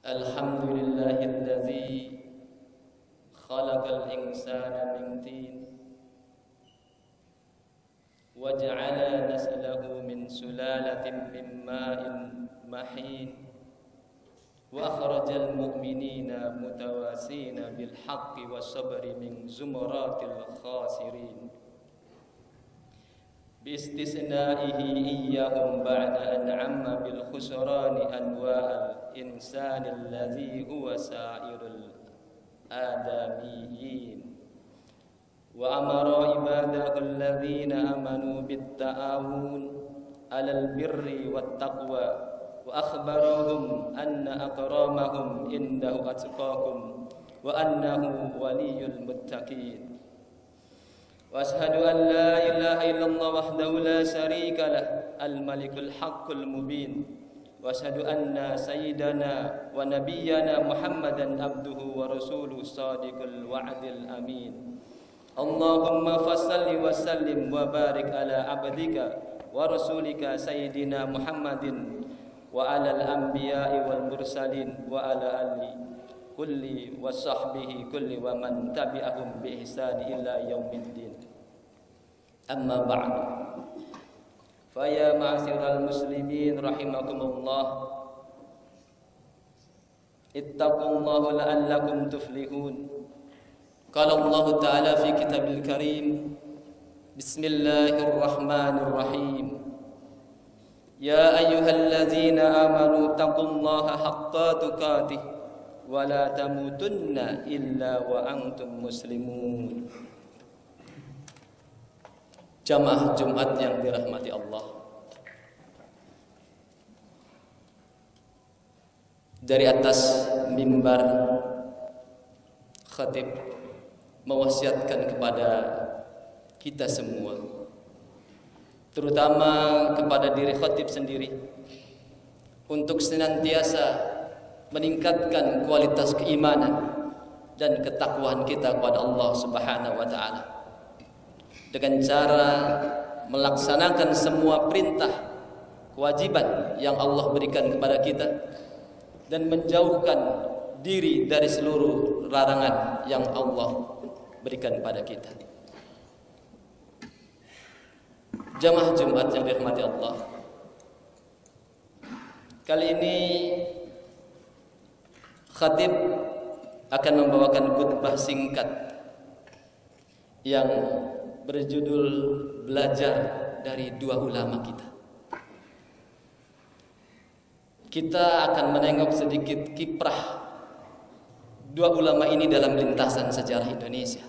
Alhamdulillahilladzi khalaqal insana min tin wa ja'ala naslahu min sulalatin min ma'in mahin wa akhrajal mu'minina mutawasina bil haqqi was sabri min zumratil khasirin bistisna'ihi iyyahum ba'da an 'amma bil khusrani anwa'al insani alladhi huwa sa'irul adamiyyin wa amara ibadahu alladhina amanu bit ta'awun 'alal birri wat taqwa wa akhbarahum anna akramahum indahu atqakum wa annahu waliyyul muttaqin. وأشهد أن لا إله إلا الله وحده لا شريك له الملك الحق المبين وأشهد أن سيدنا ونبينا محمدا عبده ورسوله الصادق الوعد الأمين اللهم فصل وسلم وبارك على عبدك ورسولك سيدنا محمد وعلى الأنبياء والمرسلين وعلى آله كل وصحبه كل ومن تبعهم بإحسان إلى يوم الدين. أما بعد فيا معاشر المسلمين رحمكم الله اتقوا الله لعلكم تفلحون. قال الله تعالى في كتابه الكريم بسم الله الرحمن الرحيم يا أيها الذين آمنوا اتقوا الله حق تقاته wala tamutunna illa wa antum muslimun. Jamaah Jumat yang dirahmati Allah, dari atas mimbar khatib mewasiatkan kepada kita semua, terutama kepada diri khatib sendiri, untuk senantiasa meningkatkan kualitas keimanan dan ketakwaan kita kepada Allah Subhanahu wa taala dengan cara melaksanakan semua perintah kewajiban yang Allah berikan kepada kita dan menjauhkan diri dari seluruh larangan yang Allah berikan pada kita. Jamaah Jumat yang dirahmati Allah, kali ini khatib akan membawakan khutbah singkat yang berjudul belajar dari dua ulama kita. Kita akan menengok sedikit kiprah dua ulama ini dalam lintasan sejarah Indonesia.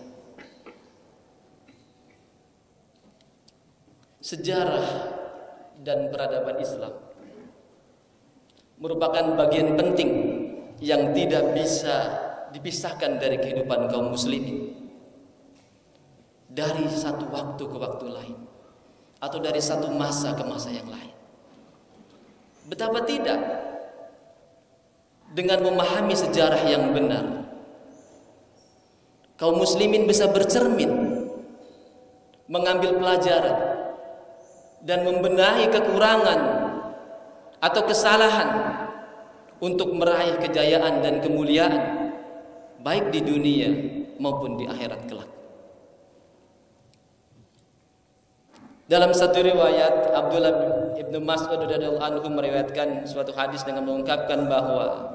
Sejarah dan peradaban Islam merupakan bagian penting yang tidak bisa dipisahkan dari kehidupan kaum muslimin, dari satu waktu ke waktu lain atau dari satu masa ke masa yang lain. Betapa tidak, dengan memahami sejarah yang benar, kaum muslimin bisa bercermin, mengambil pelajaran dan membenahi kekurangan atau kesalahan untuk meraih kejayaan dan kemuliaan baik di dunia maupun di akhirat kelak. Dalam satu riwayat, Abdullah ibn Mas'ud radhiyallahu anhu meriwayatkan suatu hadis dengan mengungkapkan bahwa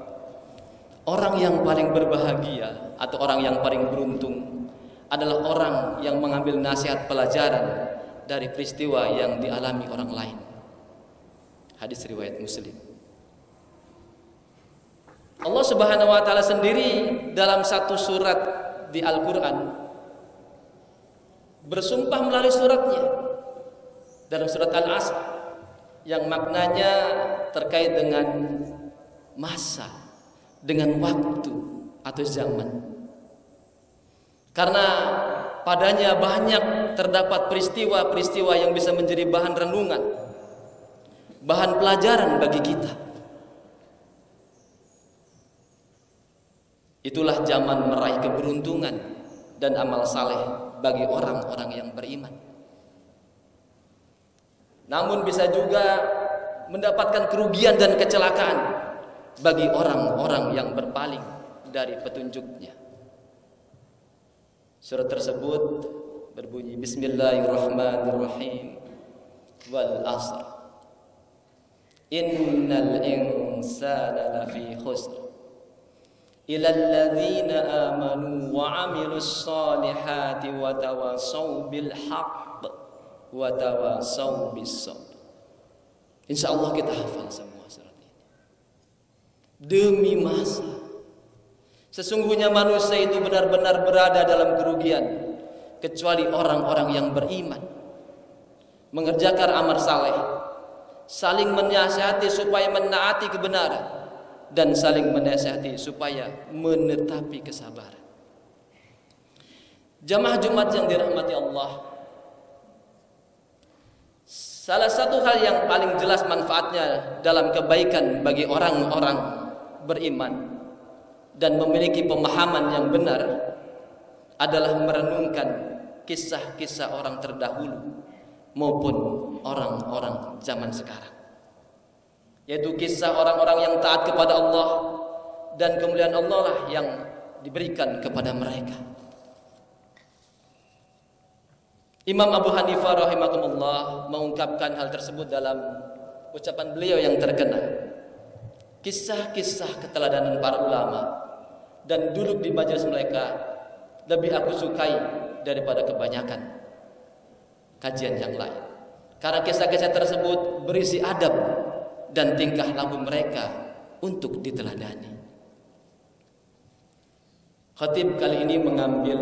orang yang paling berbahagia atau orang yang paling beruntung adalah orang yang mengambil nasihat pelajaran dari peristiwa yang dialami orang lain. Hadis riwayat Muslim. Allah Subhanahu wa taala sendiri dalam satu surat di Al-Qur'an bersumpah melalui suratnya, dalam surat Al-Asr, yang maknanya terkait dengan masa, dengan waktu atau zaman. Karena padanya banyak terdapat peristiwa-peristiwa yang bisa menjadi bahan renungan, bahan pelajaran bagi kita. Itulah zaman meraih keberuntungan dan amal saleh bagi orang-orang yang beriman. Namun bisa juga mendapatkan kerugian dan kecelakaan bagi orang-orang yang berpaling dari petunjuknya. Surat tersebut berbunyi Bismillahirrahmanirrahim. Wal asr innal insana lafi khusr illa alladzina amanu wa amilus solihati wa tawasaw bil haqq wa tawasaw bis sabr. Insyaallah kita hafal semua surat ini. Demi masa, sesungguhnya manusia itu benar-benar berada dalam kerugian kecuali orang-orang yang beriman, mengerjakan amal saleh, saling menasihati supaya menaati kebenaran, dan saling menasihati supaya menetapi kesabaran. Jamaah Jumat yang dirahmati Allah, salah satu hal yang paling jelas manfaatnya dalam kebaikan bagi orang-orang beriman dan memiliki pemahaman yang benar adalah merenungkan kisah-kisah orang terdahulu maupun orang-orang zaman sekarang, yaitu kisah orang-orang yang taat kepada Allah dan kemuliaan Allah lah yang diberikan kepada mereka. Imam Abu Hanifah rahimahumullah mengungkapkan hal tersebut dalam ucapan beliau yang terkenal, kisah-kisah keteladanan para ulama dan duduk di majelis mereka lebih aku sukai daripada kebanyakan kajian yang lain, karena kisah-kisah tersebut berisi adab dan tingkah laku mereka untuk diteladani. Khatib kali ini mengambil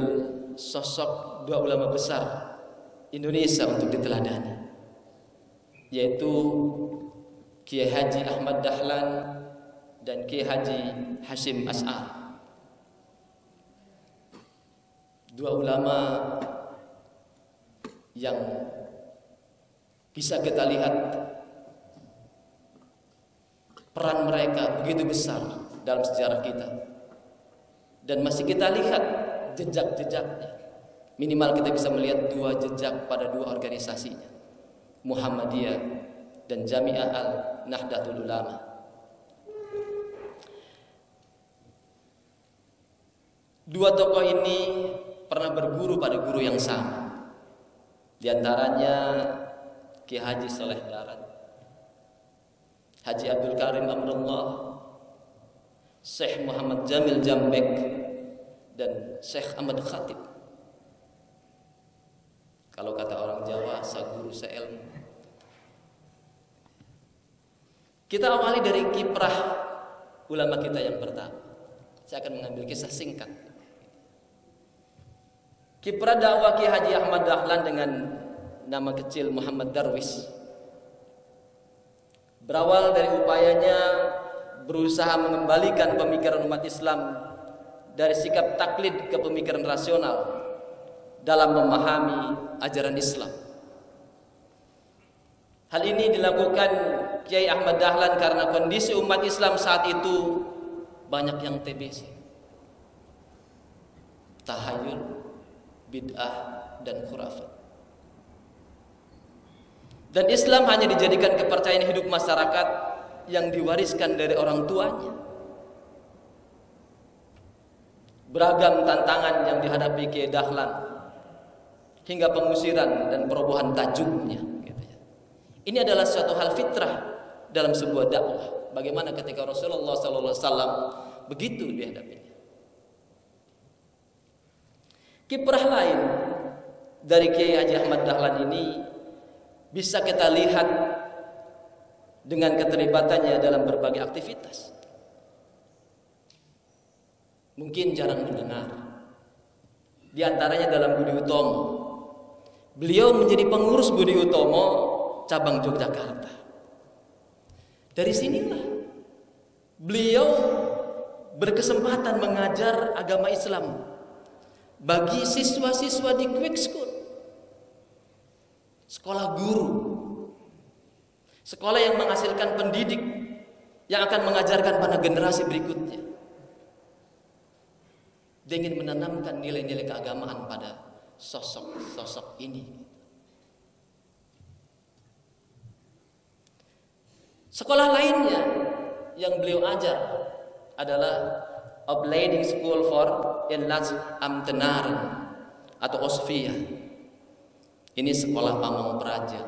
sosok dua ulama besar Indonesia untuk diteladani, yaitu Kiai Haji Ahmad Dahlan dan Kiai Haji Hashim Ash'ari. Dua ulama yang bisa kita lihat peran mereka begitu besar dalam sejarah kita, dan masih kita lihat jejak-jejaknya. Minimal kita bisa melihat dua jejak pada dua organisasinya, Muhammadiyah dan Jami'ah Al-Nahdlatul Ulama. Dua tokoh ini pernah berguru pada guru yang sama. Di antaranya Kiai Haji Saleh Darat, Haji Abdul Karim Amrullah, Syekh Muhammad Jamil Jambek, dan Syekh Ahmad Khatib. Kalau kata orang Jawa, saguru seilmu. Kita awali dari kiprah ulama kita yang pertama. Saya akan mengambil kisah singkat. Kiprah dakwah Kiai Haji Ahmad Dahlan dengan nama kecil Muhammad Darwis berawal dari upayanya berusaha mengembalikan pemikiran umat Islam dari sikap taklid ke pemikiran rasional dalam memahami ajaran Islam. Hal ini dilakukan Kiai Ahmad Dahlan karena kondisi umat Islam saat itu banyak yang TBC, tahayul, bid'ah, dan khurafat. Dan Islam hanya dijadikan kepercayaan hidup masyarakat yang diwariskan dari orang tuanya. Beragam tantangan yang dihadapi Kiai Dahlan hingga pengusiran dan perobohan tajuknya. Ini adalah suatu hal fitrah dalam sebuah dakwah. Bagaimana ketika Rasulullah SAW begitu dihadapinya. Kiprah lain dari Kiai Haji Ahmad Dahlan ini bisa kita lihat dengan keterlibatannya dalam berbagai aktivitas. Mungkin jarang mendengar. Di antaranya dalam Budi Utomo. Beliau menjadi pengurus Budi Utomo cabang Yogyakarta. Dari sinilah beliau berkesempatan mengajar agama Islam bagi siswa-siswa di Quick School, sekolah guru, sekolah yang menghasilkan pendidik yang akan mengajarkan pada generasi berikutnya. Dia ingin menanamkan nilai-nilai keagamaan pada sosok-sosok ini. Sekolah lainnya yang beliau ajar adalah Opleiding School for Inlands Ambtenaren atau OSVIA. Ini sekolah pamong praja.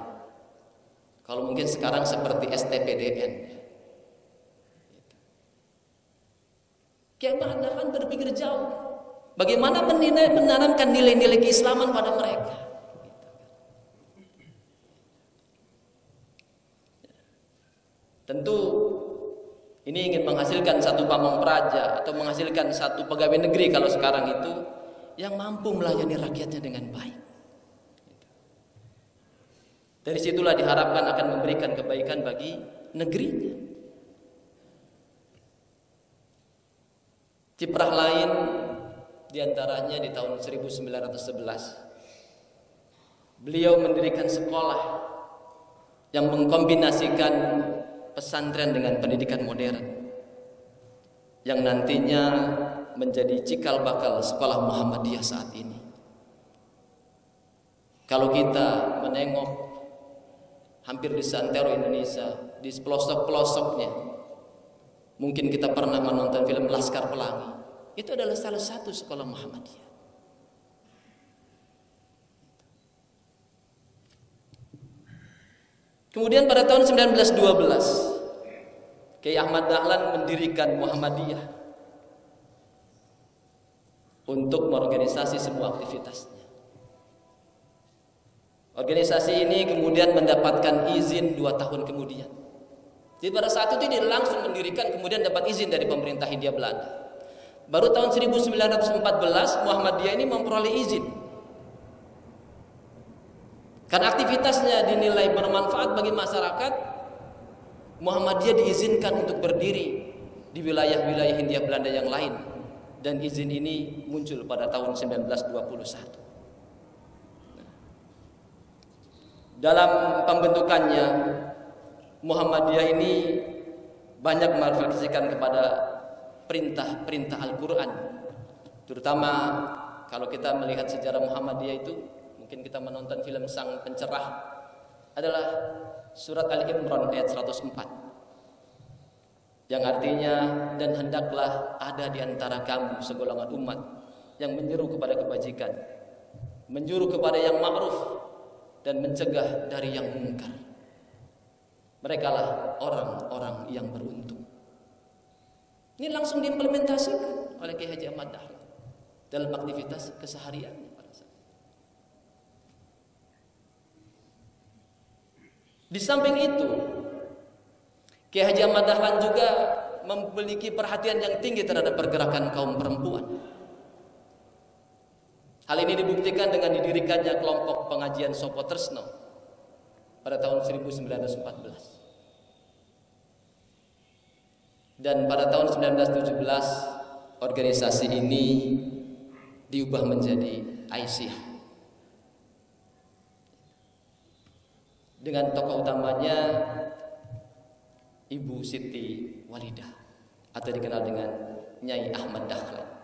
Kalau mungkin sekarang seperti STPDN. Kiai Ahmad Dahlan berpikir jauh. Bagaimana menanamkan nilai-nilai keislaman pada mereka. Tentu ini ingin menghasilkan satu pamong praja atau menghasilkan satu pegawai negeri kalau sekarang itu yang mampu melayani rakyatnya dengan baik. Dari situlah diharapkan akan memberikan kebaikan bagi negerinya. Kiprah lain diantaranya di tahun 1911 beliau mendirikan sekolah yang mengkombinasikan pesantren dengan pendidikan modern yang nantinya menjadi cikal bakal sekolah Muhammadiyah saat ini. Kalau kita menengok hampir di seantero Indonesia, di pelosok-pelosoknya, mungkin kita pernah menonton film Laskar Pelangi. Itu adalah salah satu sekolah Muhammadiyah. Kemudian pada tahun 1912 Kiai Ahmad Dahlan mendirikan Muhammadiyah untuk mengorganisasi semua aktivitasnya. Organisasi ini kemudian mendapatkan izin 2 tahun kemudian. Jadi pada saat itu dia langsung mendirikan, kemudian dapat izin dari pemerintah Hindia Belanda. Baru tahun 1914 Muhammadiyah ini memperoleh izin. Karena aktivitasnya dinilai bermanfaat bagi masyarakat, Muhammadiyah diizinkan untuk berdiri di wilayah-wilayah Hindia Belanda yang lain. Dan izin ini muncul pada tahun 1921. Dalam pembentukannya, Muhammadiyah ini banyak merefleksikan kepada perintah-perintah Al-Quran. Terutama kalau kita melihat sejarah Muhammadiyah itu, mungkin kita menonton film Sang Pencerah, adalah surat Al-Imran ayat 104 yang artinya, dan hendaklah ada di antara kamu segolongan umat yang menyeru kepada kebajikan, menyuruh kepada yang ma'ruf, dan mencegah dari yang mungkar. Merekalah orang-orang yang beruntung. Ini langsung diimplementasikan oleh Kiai Haji Ahmad Dahlan dalam aktivitas kesehariannya pada saat. Di samping itu, Kiai Haji Ahmad Dahlan juga memiliki perhatian yang tinggi terhadap pergerakan kaum perempuan. Hal ini dibuktikan dengan didirikannya kelompok pengajian Sopo Tresno pada tahun 1914. Dan pada tahun 1917 organisasi ini diubah menjadi Aisyah. Dengan tokoh utamanya Ibu Siti Walidah atau dikenal dengan Nyai Ahmad Dahlan.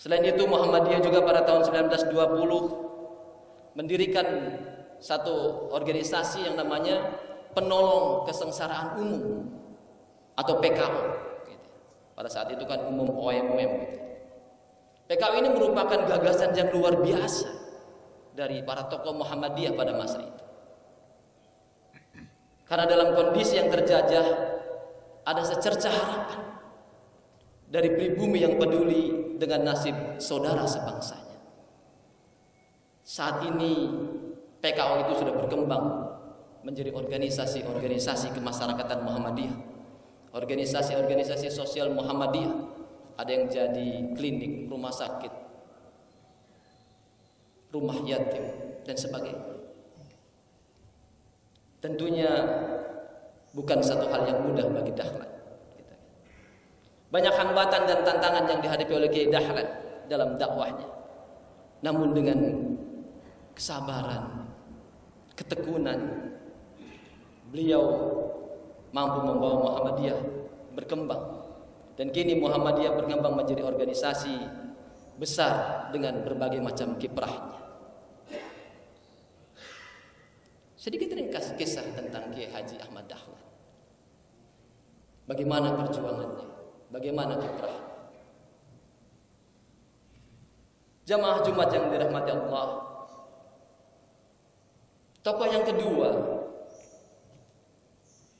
Selain itu Muhammadiyah juga pada tahun 1920 mendirikan satu organisasi yang namanya Penolong Kesengsaraan Umum atau PKO. Pada saat itu kan umum OMM. PKO ini merupakan gagasan yang luar biasa dari para tokoh Muhammadiyah pada masa itu. Karena dalam kondisi yang terjajah ada secercah harapan dari pribumi yang peduli dengan nasib saudara sebangsanya. Saat ini PKO itu sudah berkembang menjadi organisasi-organisasi kemasyarakatan Muhammadiyah, organisasi-organisasi sosial Muhammadiyah. Ada yang jadi klinik, rumah sakit, rumah yatim, dan sebagainya. Tentunya bukan satu hal yang mudah bagi Dahlan. Banyak hambatan dan tantangan yang dihadapi oleh Kiai Dahlan dalam dakwahnya. Namun dengan kesabaran, ketekunan, beliau mampu membawa Muhammadiyah berkembang. Dan kini Muhammadiyah berkembang menjadi organisasi besar dengan berbagai macam kiprahnya. Sedikit ringkas kisah tentang Kiai Haji Ahmad Dahlan. Bagaimana perjuangannya? Bagaimana kiprah? Jamaah Jumat yang dirahmati Allah. Tokoh yang kedua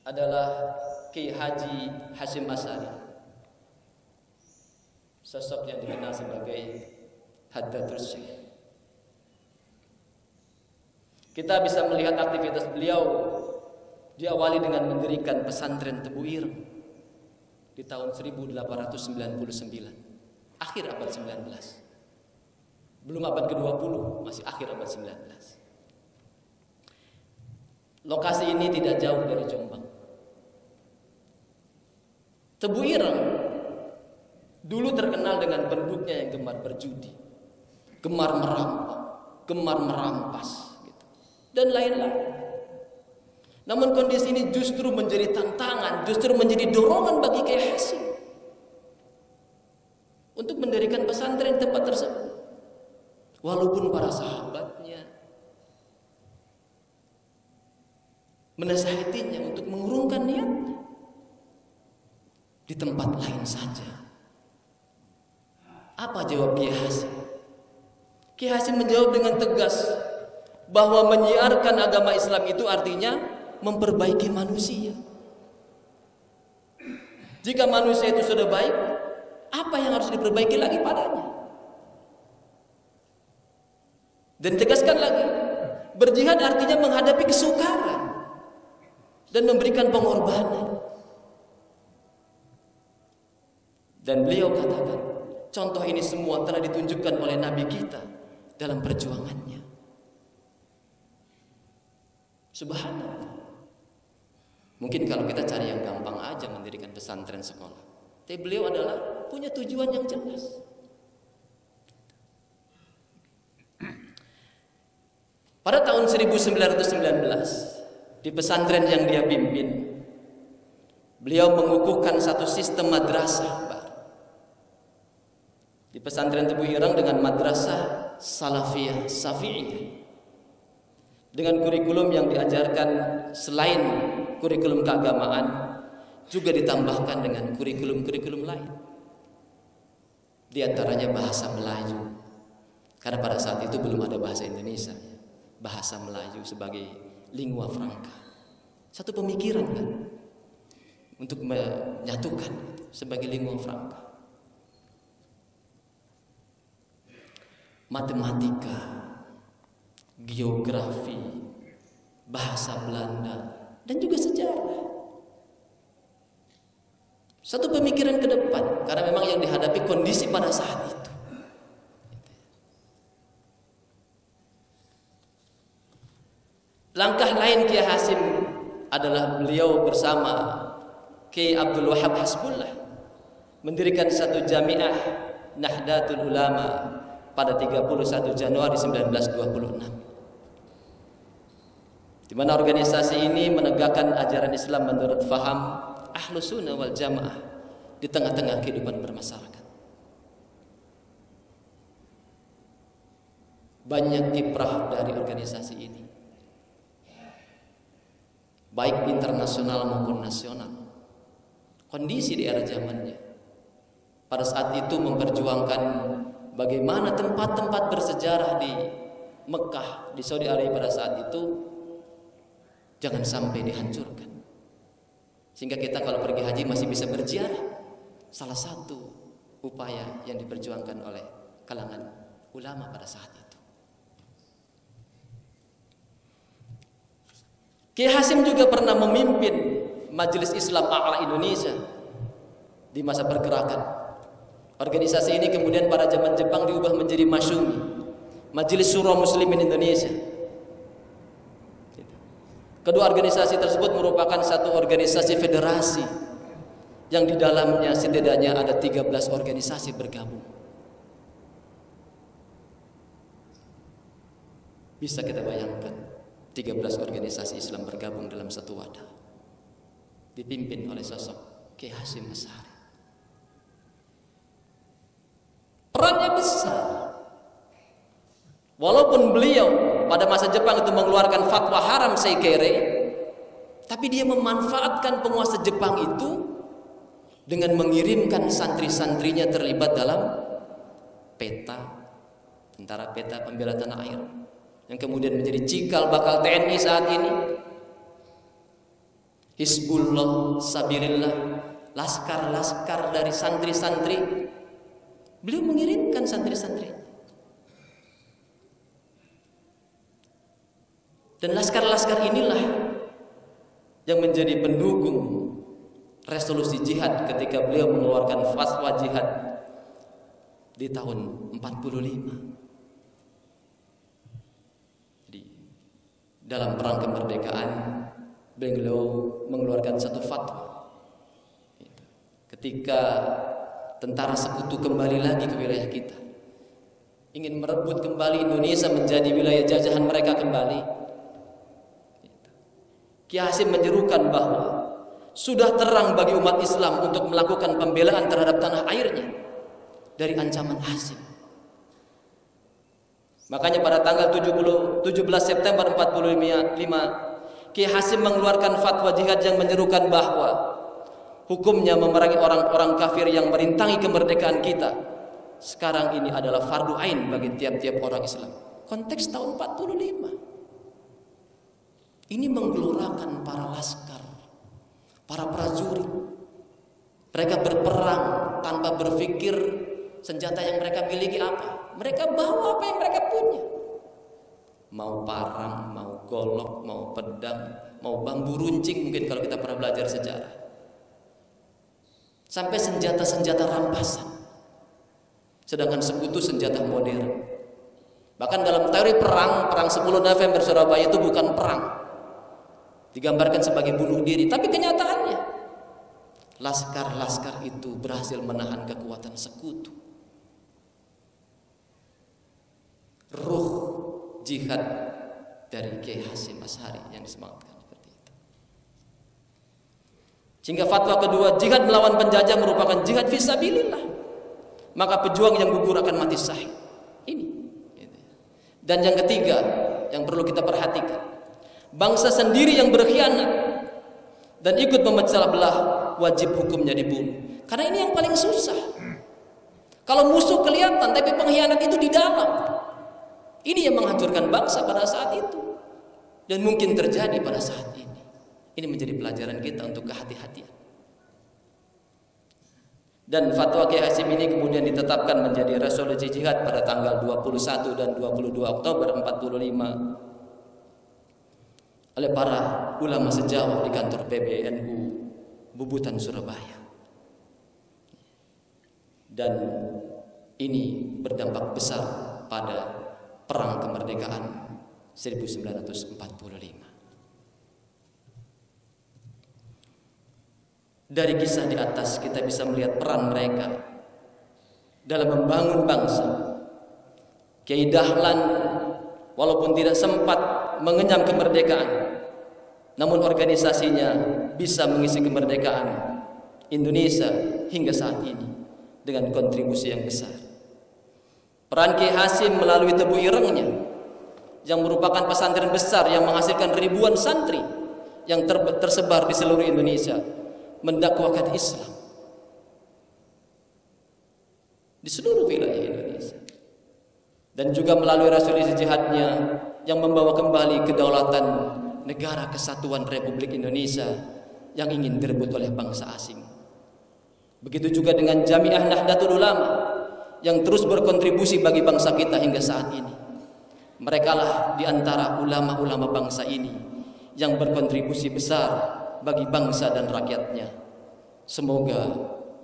adalah Kiai Haji Hasyim Asy'ari. Sosok yang dikenal sebagai Haddatul Syekh. Kita bisa melihat aktivitas beliau diawali dengan mendirikan pesantren Tebu Ireng di tahun 1899, akhir abad 19. Belum abad ke-20, masih akhir abad 19. Lokasi ini tidak jauh dari Jombang. Tebu Ireng dulu terkenal dengan penduduknya yang gemar berjudi, gemar merampok, gemar merampas, gitu, dan lain-lain. Namun kondisi ini justru menjadi tantangan, justru menjadi dorongan bagi Kiai Hasyim untuk mendirikan pesantren tempat tersebut. Walaupun para sahabatnya menasihatinya untuk mengurungkan niatnya, di tempat lain saja. Apa jawab Kiai Hasyim? Kiai Hasyim menjawab dengan tegas bahwa menyiarkan agama Islam itu artinya memperbaiki manusia. Jika manusia itu sudah baik, apa yang harus diperbaiki lagi padanya? Dan tegaskan lagi, berjihad artinya menghadapi kesukaran dan memberikan pengorbanan. Dan beliau katakan, contoh ini semua telah ditunjukkan oleh Nabi kita dalam perjuangannya. Subhanallah. Mungkin kalau kita cari yang gampang aja mendirikan pesantren sekolah, tapi beliau adalah punya tujuan yang jelas. Pada tahun 1919, di pesantren yang dia pimpin, beliau mengukuhkan satu sistem madrasah baru. Di pesantren Tebu Ireng dengan madrasah Salafiyah Syafi'iyah, dengan kurikulum yang diajarkan selain kurikulum keagamaan, juga ditambahkan dengan kurikulum-kurikulum lain. Di antaranya bahasa Melayu, karena pada saat itu belum ada bahasa Indonesia. Bahasa Melayu sebagai lingua franca, satu pemikiran kan, untuk menyatukan sebagai lingua franca. Matematika, geografi, bahasa Belanda, dan juga sejarah. Satu pemikiran ke depan, karena memang yang dihadapi kondisi pada saat itu. Langkah lain Kiai Hasyim adalah beliau bersama Kiai Abdul Wahab Hasbullah mendirikan satu jamiah Nahdlatul Ulama pada 31 Januari 1926, di mana organisasi ini menegakkan ajaran Islam menurut faham Ahlus Sunnah wal Jamaah di tengah-tengah kehidupan bermasyarakat. Banyak kiprah dari organisasi ini, baik internasional maupun nasional. Kondisi di era zamannya pada saat itu memperjuangkan bagaimana tempat-tempat bersejarah di Mekah, di Saudi Arabia pada saat itu jangan sampai dihancurkan, sehingga kita kalau pergi haji masih bisa berziarah. Salah satu upaya yang diperjuangkan oleh kalangan ulama pada saat itu. Kiai Hasyim juga pernah memimpin Majelis Islam A'la Indonesia di masa pergerakan. Organisasi ini kemudian pada zaman Jepang diubah menjadi Masyumi, Majelis Syura Muslimin Indonesia. Kedua organisasi tersebut merupakan satu organisasi federasi yang di dalamnya setidaknya ada 13 organisasi bergabung. Bisa kita bayangkan 13 organisasi Islam bergabung dalam satu wadah, dipimpin oleh sosok Kiai Hasyim Asy'ari. Perannya besar. Walaupun beliau pada masa Jepang itu mengeluarkan fatwa haram seikere, tapi dia memanfaatkan penguasa Jepang itu dengan mengirimkan santri-santrinya terlibat dalam peta, tentara peta pembela tanah air, yang kemudian menjadi cikal bakal TNI saat ini, Hizbullah, Sabilillah, laskar-laskar dari santri-santri. Beliau mengirimkan santri-santri. Dan laskar-laskar inilah yang menjadi pendukung resolusi jihad ketika beliau mengeluarkan fatwa jihad di tahun 45. Jadi dalam perang kemerdekaan beliau mengeluarkan satu fatwa. Ketika tentara sekutu kembali lagi ke wilayah kita, ingin merebut kembali Indonesia menjadi wilayah jajahan mereka kembali, Kiai Hasyim menyerukan bahwa sudah terang bagi umat Islam untuk melakukan pembelaan terhadap tanah airnya dari ancaman asing. Makanya pada tanggal 17 September 45, Kiai Hasyim mengeluarkan fatwa jihad yang menyerukan bahwa hukumnya memerangi orang-orang kafir yang merintangi kemerdekaan kita sekarang ini adalah fardu ain bagi tiap-tiap orang Islam. Konteks tahun 45. Ini menggelorakan para laskar, para prajurit. Mereka berperang tanpa berpikir senjata yang mereka miliki apa. Mereka bawa apa yang mereka punya. Mau parang, mau golok, mau pedang, mau bambu runcing, mungkin kalau kita pernah belajar sejarah. Sampai senjata-senjata rampasan. Sedangkan sekutu senjata modern. Bahkan dalam teori perang 10 November Surabaya itu bukan perang, digambarkan sebagai bunuh diri, tapi kenyataannya laskar-laskar itu berhasil menahan kekuatan sekutu. Ruh jihad dari Kiai Hasyim Asy'ari yang disemangatkan seperti itu. Sehingga fatwa kedua, jihad melawan penjajah merupakan jihad fisabilillah. Maka pejuang yang gugur akan mati syahid. Ini. Dan yang ketiga yang perlu kita perhatikan, bangsa sendiri yang berkhianat dan ikut memecah belah wajib hukumnya dibunuh. Karena ini yang paling susah. Kalau musuh kelihatan tapi pengkhianat itu di dalam, ini yang menghancurkan bangsa pada saat itu dan mungkin terjadi pada saat ini. Ini menjadi pelajaran kita untuk kehati-hatian. Dan fatwa Kiai Hasyim ini kemudian ditetapkan menjadi resolusi jihad pada tanggal 21 dan 22 Oktober 45 oleh para ulama sejawat di kantor PBNU Bubutan Surabaya. Dan ini berdampak besar pada perang kemerdekaan 1945. Dari kisah di atas kita bisa melihat peran mereka dalam membangun bangsa. Kiai Dahlan walaupun tidak sempat mengenyam kemerdekaan, namun organisasinya bisa mengisi kemerdekaan Indonesia hingga saat ini dengan kontribusi yang besar. Peran Kiai Hasyim melalui Tebu Irengnya yang merupakan pesantren besar yang menghasilkan ribuan santri yang tersebar di seluruh Indonesia, mendakwakan Islam di seluruh wilayah Indonesia. Dan juga melalui resolusi jihadnya yang membawa kembali kedaulatan negara kesatuan Republik Indonesia yang ingin direbut oleh bangsa asing. Begitu juga dengan Jamiah Nahdlatul Ulama yang terus berkontribusi bagi bangsa kita hingga saat ini. Merekalah di antara ulama-ulama bangsa ini yang berkontribusi besar bagi bangsa dan rakyatnya. Semoga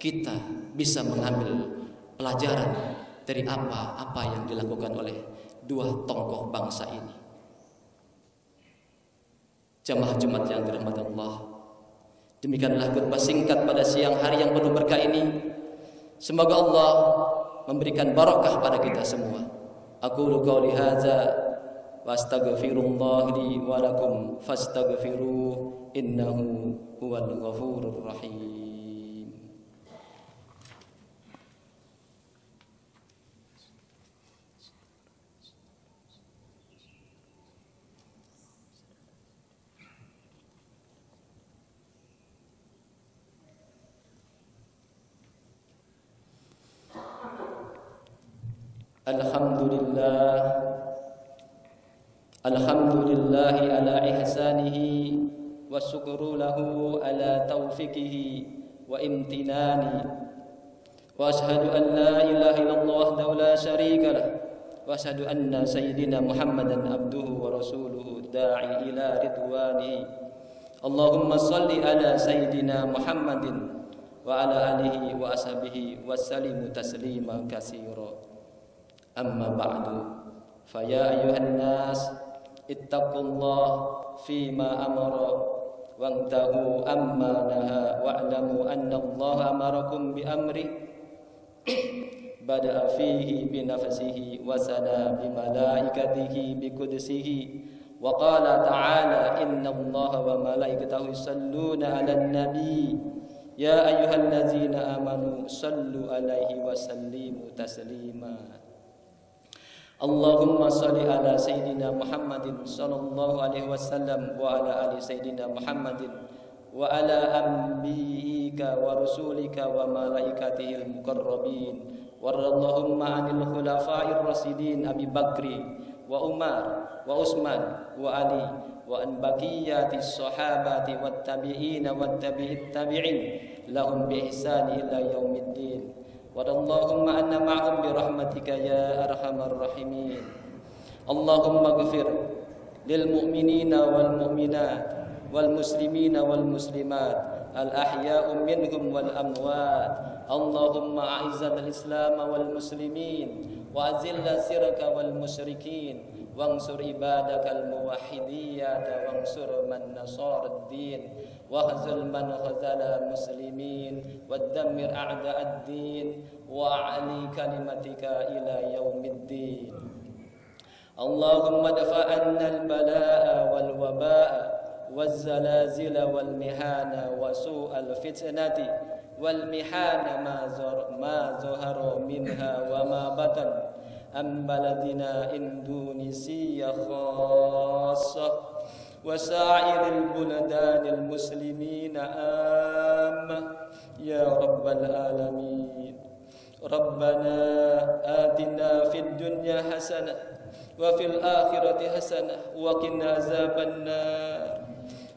kita bisa mengambil pelajaran dari apa yang dilakukan oleh dua tokoh bangsa ini. Jamaah Jumat yang dirahmati Allah, demikianlah khutbah singkat pada siang hari yang penuh berkah ini. Semoga Allah memberikan barakah pada kita semua. Aqulu qouli hadza wa astaghfirullah li wa lakum fastaghfiruh innahu huwal ghafurur rahim. Alhamdulillah, alhamdulillahi ala ihsanihi wa syukru lahu ala taufiqihi wa imtinani, wa ashhadu an la ilaha illallah wahdahu la syarika lah, wa ashhadu anna sayyidina Muhammadan abduhu wa rasuluhu da'i ila ridwanihi. Allahumma salli ala sayyidina Muhammadin wa ala alihi wa ashabihi wa sallimu taslima katsira. Amma ba'du, fa ya ayyuhan nas ittaqullah fima amara wangtahu amma naha wa'lamu anna Allah amarakum bi amri bada'a fihi bi nafsihi wa sana bi malaikatihi bi qudsihi wa qala ta'ala inna Allah wa malaikatahu yusalluna 'alan nabi ya ayyuhallazina amanu sallu 'alaihi wa sallimu taslima. Allahumma salli ala sayyidina Muhammadin sallallahu alaihi wasallam wa ala ali sayyidina Muhammadin wa ala anbiyika wa rusulika wa malaikatihil muqarrabin warallahumma anil khulafa'ir rasidin Abi Bakri wa Umar wa Utsman wa Ali wa an baqiyatis sahabati wat tabi'ina wat tabi'it tabi'in lahum bi ihsani ila yaumiddin. Allahumma anna ma'hum bi rahmatika ya arhamar rahimin. Allahumma ighfir lil mu'minina wal mu'minat wal muslimina wal muslimat al ahya'u minhum wal amwat. Allahumma a'izzal islam wal muslimin wa azilla sirka wal musyrikin wansur ibadakal muwahhidiyata wansur man nasara ad-din wahzul man khazala muslimin wadammir a'da ad-din wa'ali kalimatika ila yaumiddin. Allahumma dafa'anna al-bala'a wal waba'a waz zalazila wal mihana wa su'al fitnati wal mihana ma zahara minha wa ma batan am baladina Indonesia khassah wa sa'iril buldanil muslimina amma ya rabbal alamin. Rabbana atina fid dunya hasanah wa fil akhirati hasanah wa qina azabannar.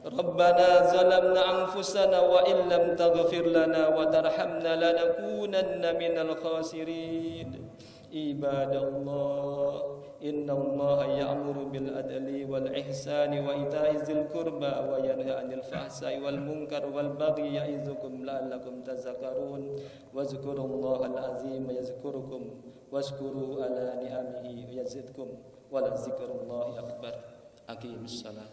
Rabbana zalamna anfusana wa illam taghfir lana wa tarhamna lanakunanna minal khasirin. Ibadallah, innallaha ya'muru bil adli wal ihsani wa ita'i dzil qurba wa yanha 'anil fahsai wal munkar wal baghi ya'izukum la'allakum tadhakkarun. Wazkurullahal azim yazkurukum washkuru ala ni'amihi yazidkum wa la dzikrullahi akbar. Aqimissalam.